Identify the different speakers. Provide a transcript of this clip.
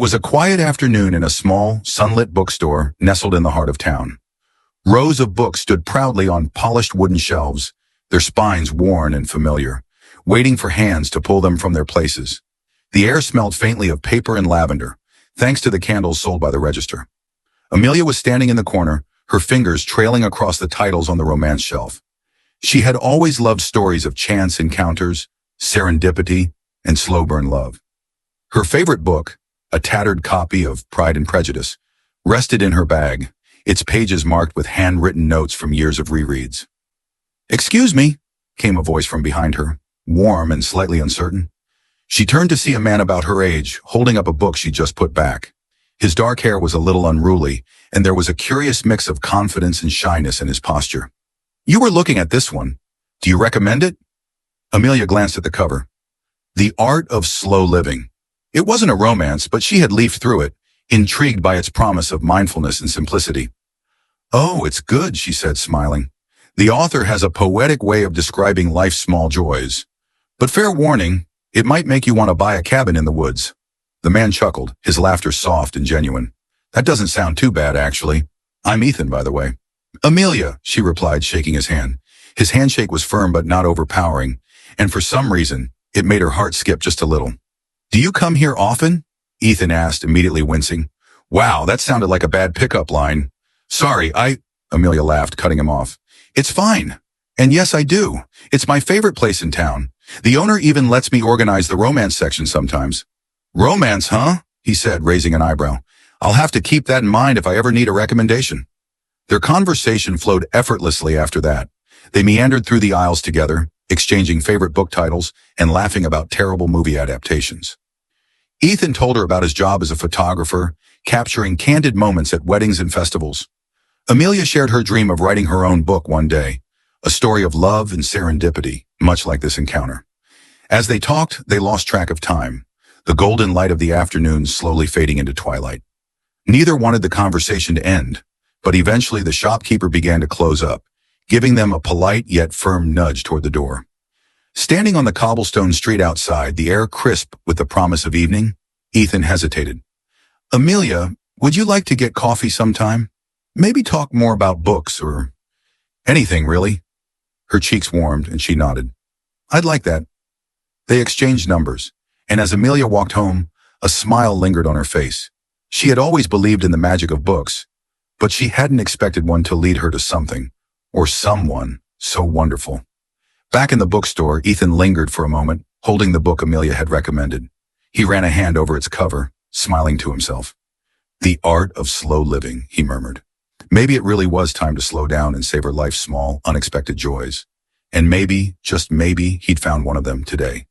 Speaker 1: was a quiet afternoon in a small, sunlit bookstore nestled in the heart of town. Rows of books stood proudly on polished wooden shelves, their spines worn and familiar, waiting for hands to pull them from their places. The air smelled faintly of paper and lavender, thanks to the candles sold by the register. Amelia was standing in the corner, her fingers trailing across the titles on the romance shelf. She had always loved stories of chance encounters, serendipity, and slow-burn love. Her favorite book, a tattered copy of Pride and Prejudice, rested in her bag, its pages marked with handwritten notes from years of rereads. "Excuse me," came a voice from behind her, warm and slightly uncertain. She turned to see a man about her age, holding up a book she just put back. His dark hair was a little unruly, and there was a curious mix of confidence and shyness in his posture. "You were looking at this one. Do you recommend it?" Amelia glanced at the cover. The Art of Slow Living. It wasn't a romance, but she had leafed through it, intrigued by its promise of mindfulness and simplicity. "Oh, it's good," she said, smiling. "The author has a poetic way of describing life's small joys. But fair warning, it might make you want to buy a cabin in the woods." The man chuckled, his laughter soft and genuine. "That doesn't sound too bad, actually. I'm Ethan, by the way." "Amelia," she replied, shaking his hand. His handshake was firm but not overpowering, and for some reason, it made her heart skip just a little. "Do you come here often?" Ethan asked, immediately wincing. "Wow, that sounded like a bad pickup line." "Sorry, Amelia laughed, cutting him off. "It's fine. And yes, I do. It's my favorite place in town. The owner even lets me organize the romance section sometimes." "Romance, huh?" he said, raising an eyebrow. "I'll have to keep that in mind if I ever need a recommendation." Their conversation flowed effortlessly after that. They meandered through the aisles together, exchanging favorite book titles and laughing about terrible movie adaptations. Ethan told her about his job as a photographer, capturing candid moments at weddings and festivals. Amelia shared her dream of writing her own book one day, a story of love and serendipity, much like this encounter. As they talked, they lost track of time, the golden light of the afternoon slowly fading into twilight. Neither wanted the conversation to end, but eventually the shopkeeper began to close up, giving them a polite yet firm nudge toward the door. Standing on the cobblestone street outside, the air crisp with the promise of evening, Ethan hesitated. "Amelia, would you like to get coffee sometime? Maybe talk more about books or anything, really?" Her cheeks warmed and she nodded. "I'd like that." They exchanged numbers, and as Amelia walked home, a smile lingered on her face. She had always believed in the magic of books, but she hadn't expected one to lead her to something, or someone, so wonderful. Back in the bookstore, Ethan lingered for a moment, holding the book Amelia had recommended. He ran a hand over its cover, smiling to himself. "The Art of Slow Living," he murmured. Maybe it really was time to slow down and savor life's small, unexpected joys. And maybe, just maybe, he'd found one of them today.